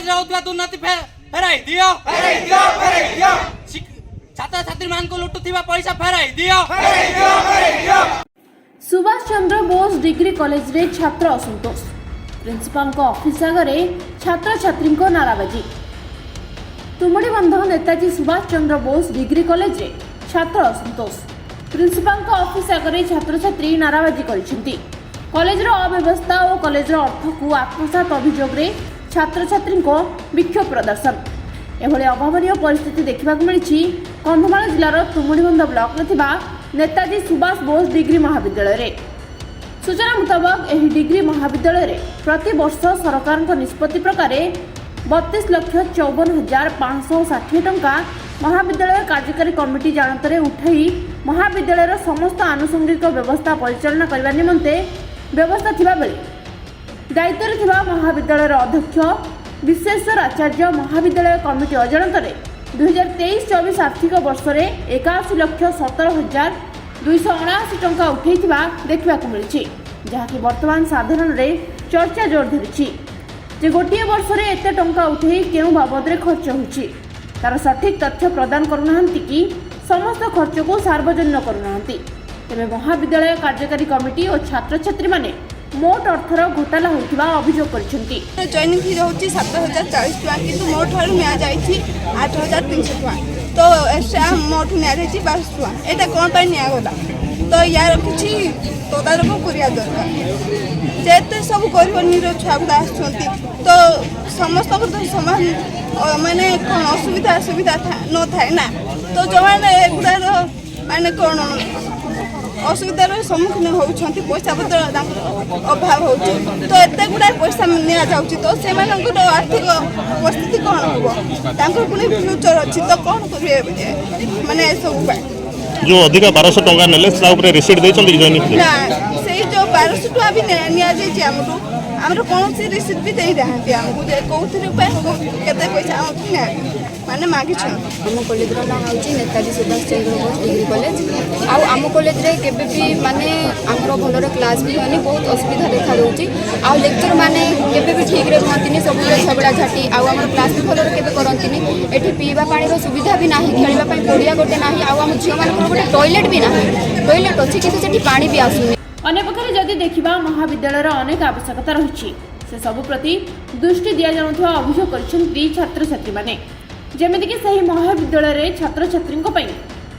College होता दुर्नीति फेराई दियो छात्र छात्री मान को लुटुथिबा पैसा फेराई दियो। सुभाष चंद्र बोस डिग्री कॉलेज रे छात्र असंतोष प्रिंसिपाल ऑफिस आगे छात्र छात्री नाराबाजी। तुमड़ी बंध नेताजी सुभाष चंद्र बोस डिग्री कॉलेज रे छात्र असंतोष प्रिंसिपाल ऑफिस आगे छात्र छात्री नाराबाजी करछंती। कॉलेज अव्यवस्था और कॉलेज अर्थ को आत्मसात अभियोग रे छात्र छात्री विक्षोभ प्रदर्शन। एभली अभावनीय परिस्थिति देखा मिली कंधमाल जिलार तुमुड़ीबंध ब्लॉक में नेताजी सुभाष बोस डिग्री महाविद्यालय रे। सूचना मुताबक यह डिग्री महाविद्यालय रे प्रति वर्ष सरकार निष्पत्ति प्रकार 32,54,560 टंका महाविद्यालय कार्यकारी कमिटी जानतर उठाई महाविद्यालय समस्त आनुषंगिक व्यवस्था परिचालना करने निमंते व्यवस्था थिबा बेले दायित्व थिबा महाविद्यालय अध्यक्ष विश्वेश्वर आचार्य महाविद्यालय कमिटी अजाणत 2023-24 आर्थिक वर्ष में 81,17,279 टंका उठाई देखा मिली, जहाँकि वर्तमान साधारण चर्चा जोर धरी जे गोटे वर्ष में एत टंका उठाई क्यों बाबद खर्च होछि तार सठिक तथ्य प्रदान करूना कि समस्त खर्च को सार्वजनिक करूना। तेज महाविद्यालय कार्यकारी कमिटी और छात्र छात्री माने मोट अर्थर घोटाला होता अभियोग करछंती। जॉइनिंग फी होची 7,040 टका किंतु मोट हर मिया जाईची 8,300 टका तो एक्स्ट्रा मोट मिया जाईची 1200 टका। एटा कोन पय निया गला तो यार किछि तदारक करिया दरकार जेते सब गरीब निर छुआ गुडा आछंती तो समस्त को तो समान माने कोन असुविधा न थाए ना तो जवान एगुडा माने कोन असुविधार सम्मुखीन होती पैसा पत्र अभाव हो तो एत गुड़ा पैसा नि जाऊँगी तो से आर्थिक परिस्थिति कौन हम पुणी फ्यूचर अच्छी तो कौन करेंगे माने सब जो अधिक 1200 टंका नेले रिसीट ना से जो 1200 टका भी निमु आमर कौन रिसीट भी दे ना आमको कौन केते पैसा माने मागी आम कॉलेज नाम हूँ नेताजी सुभाष चंद्र बोस डिग्री कॉलेज आम कॉलेज रे केबे भी माने आमर भलर क्लास भी होनी बहुत असुविधा देखा दूसरी आउ लेक्चर माने केबे भी ठीक रे रुहंतिनी सब झगड़ा झाटी आउ आमर क्लास भी भलर केबे करंतिनी एठी पीवा पानी रो सुविधा भी नाही खेलबा पई पड़िया गोटे नाही आउ आम झियो मानकर गोटे टॉयलेट भी नाही टॉयलेट अछि किंतु सेठी पानी भी आसुनी। अन्य पक्षरे जदि देखिबा महाविद्यालयर अनेक आवश्यकता रही से सब प्रति दृष्टि दिया जानुवा अभियोग करछन्ती छात्र छात्री माने जेमितिकि सही महाविद्यालय छात्र छात्री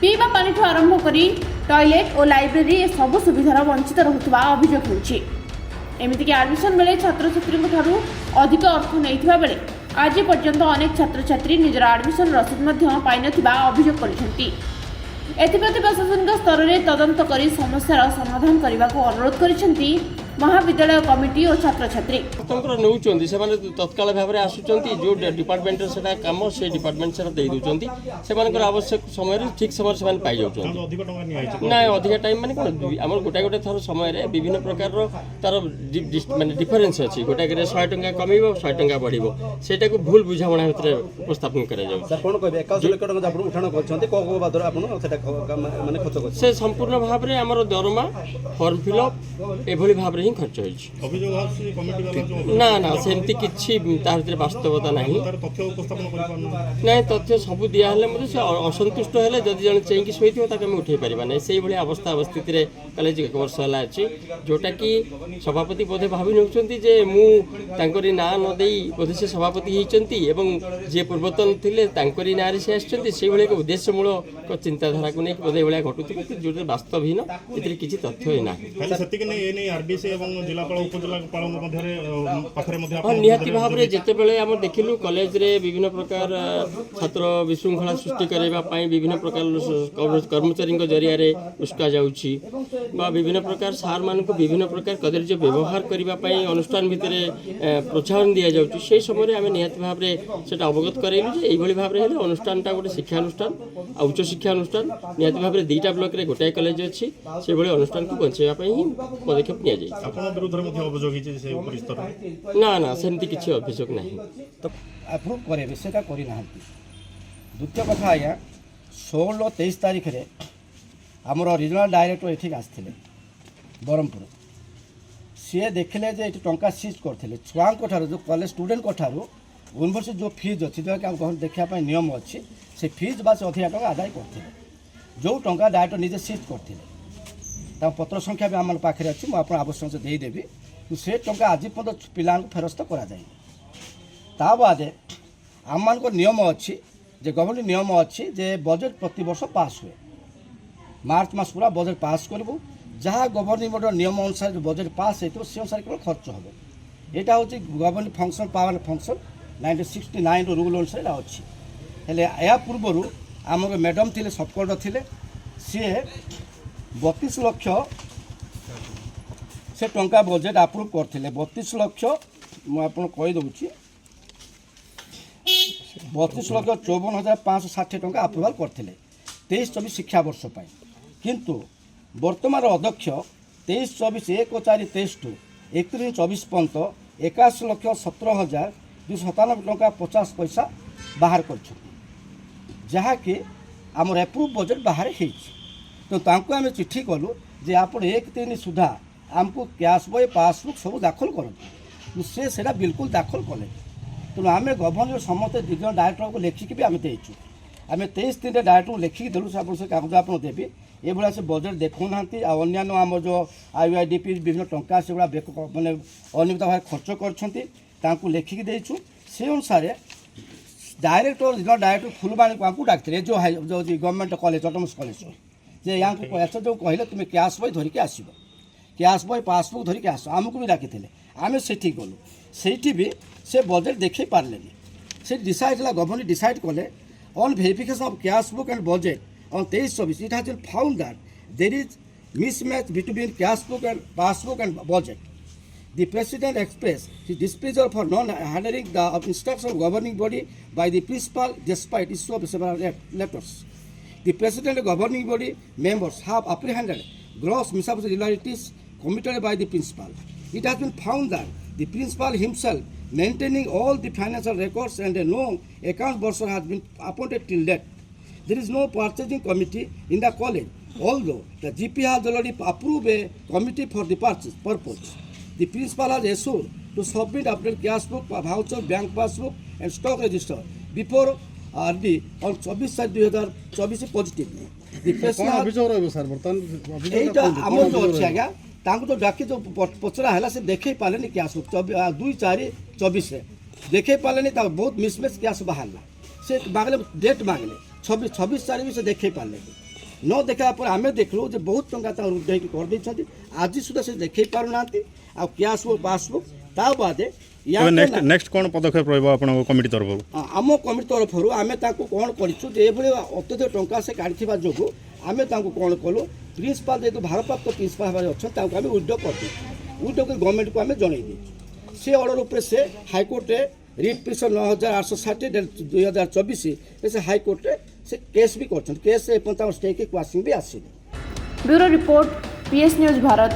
पीवा पानी आरंभ करी टॉयलेट और लाइब्रेरी सब सुविधार वंचित रहुवा अभियोग होछि। एमितिकि एडमिशन बेले छात्र छात्री अधिक अर्थ नहीं बेले आज पर्यंत अनेक छात्र छात्री निजर एडमिशन रसीद पाई नथिबा अभियोग करछन्ती। एथिप्रति प्रशासनिक स्तर में तदंत करी समस्यार समाधान करने को अनुरोध करछन्ती महाविद्यालय कमिटी और छात्र छात्री नौकरी से तत्काल भाव में आसुँच जो डिपार्टमेंट से कम से डिपार्टमेंट से दे दूसरी से आवश्यक समय ठीक समय से पाई जाऊँ ना अधिक टाइम माने कौन आम गोटे गोटे थर समय विभिन्न प्रकार तार माने डिफरेन्स अच्छी गोटे 100 टंका कम 100 टंका बढ़ से भूल बुझाणा भितर उपस्थापन से संपूर्ण भाव में आम दरमा फर्म फिलअप एभली भाव ही खर्च ना ना सेमती किछि तार भीतर वास्तवता नहीं ना तथ्य सब दिया से असंतुष्ट हेले जदि जन चेंकी शोइथिबो ताके हम उठै परिबा नै सेही भली अवस्था अवस्थिति रे कॉलेज एक वर्ष हला अछि जोटा कि सभापति बोधे भाबी नउछंती जे मु तांकरी ना न देई बोधे से सभापति हिचंती एवं जे पूर्वतन थिले तांकरी ना रे से आछंती सेही भली एक उद्देश्यमूलक चिंताधारा को नै बोधे भलिया घटुथि जो वास्तवहीन एतरे किछि तथ्य ना सतिक नै एनै आरबीसी जिलापाल उपजिलापाल निहाती भाव में जिते बड़े आम देखिलु कॉलेज रे विभिन्न प्रकार छात्र विशृंखला सृष्टि करने विभिन्न प्रकार कर्मचारी जरिया उस्का जाउछि बा विभिन्न प्रकार सार मान विभिन्न प्रकार कदर्य व्यवहार करने अनुष्ठान भितर प्रोत्साहन दि जाउछि से समय आम निहाती भाव में सेटा अवगत करैलु जे एभली भाव में अनुष्ठानटा गोटे शिक्षानुष्ठान आ उच्च शिक्षानुष्ठान निहाती भाव में 2टा ब्लॉक रे गोटाए कॉलेज अछि से भली अनुष्ठान को बंचाइबा पई पदक्षेप निया जाय। ना ना सेमती किसी अभियोग नहीं तो अप्रूव करे सेटा करी ना। द्वितीय कथा आज्ञा 16-23 तारीख रे आमर रिजनाल डायरेक्टर ये आसते ब्रह्मपुर सी देखिले जे टंका सीज करते छुआ जो कॉलेज स्टूडेंट ठारू यूनिवर्सिटी जो फीज अच्छी जोकि गवर्नमेंट देखा नियम अच्छी से फीज बा से अधिक टका आदाय करते जो टंका डायरेक्टर निजे सीज करते पत्र संख्या भी आम पाखे अच्छी मुझे आवश्यक से देदेवी से टंका आज पर्यटन पिला फेरस्त करा बादे आम मान नियम अच्छी जे गवर्नमेंट नियम अच्छी जे बजेट प्रति वर्ष पास हुए मार्च मास पूरा बजेट पास करूँ जहाँ गवर्नमेंट नियम अनुसार जो बजेट पास हो से अनुसार केवल खर्च हम यहाँ हूँ government function power function 1969 rule अनुसार अच्छी हेले या पूर्व आम मैडम थे सब कोर्ट थे सी 32 लाख से टंका बजेट अप्रूव करते 32 लाख मुझे कहीदे 32,54,560 टंका अप्रुवाल करते 23-24 शिक्षा वर्ष किंतु वर्तमान अध्यक्ष 23-24 1/4/23 टू 31-24 पर्यंत 81,17,297 टंका 50 पैसा बाहर कर जहाँकि आमर एप्रुव बजेट बाहर हो तो आम चिठी कलु जे आप 1-3 सुधा आमको कैश बय पासबुक सब दाखल करूँ से बिल्कुल दाखल कले तेणु आम गवर्नर समस्त दिज डायरेक्टर को लेखिकी भी आम देचु आम 23-3 डायरेक्टर को लेखिकी देलु से कागज आप देवी ये से बजेट देखो ना अन्य आम जो IUIDP विभिन्न टंका से मानने अनियमित भाव खर्च कर लेखिकी देचु से अनुसार डायरेक्टर रिजनल डायरेक्टर फुलबाणी को डाकते जो गवर्नमेंट कॉलेज ऑटोनमस कॉलेज जे यहाँ जो कहले तुम्हें कैश बय धरिकी आसब कैश बय पासबुक धरिकी आस आमको भी डाकी आम से गलु से भी से बजेट देखे पारे से डिसाइड है गवर्नमेंट डिसाइड कले on verification of cash book and budget on 23-24 it has been found that there is mismatch between cash book and passbook and budget the president expresses his displeasure for non handling the instruction of governing body by the principal despite issue of several letters the president governing body members have apprehended gross irregularities committed by the principal. It has been found that the principal himself maintaining all the financial records and no account bursar has been appointed till date. There is no purchasing committee in the college, although the GP has already approved a committee for the purpose. The principal has assured to submit updated cash book, voucher, bank passbook and stock register before RD on 24/2024 positively. The person तो डाकी जो पचरा है से देखे पारे cash 2/4/24 देखे पारे बहुत मिसमैच कैश बाहर से मांगले डेट मांगले 26 भी से देखे पारे न देखा आम देखलु बहुत टंका कर आज सुधा से देखे पार ना कैश बुक पासबुक ता बादे नेक्स्ट कौन पदक्षेप कमिटी तरफ आम कमिटी तरफ आम कौन करूँ अत्यधिक टंका से काढ़ा जो आम कौन कलु प्रिंसिपाल जेहतु भारप्राप्त प्रिंसिपाल भाव अच्छा आम विड्रो कर गवर्नमेंट को आम जन से अर्डर उपर से हाईकोर्ट रिट पिटिशन 9,860/2024 से हाईकोर्ट से केस भी कर केस स्टे की क्वासिंग भी आसी। Bureau report PS news Bharat.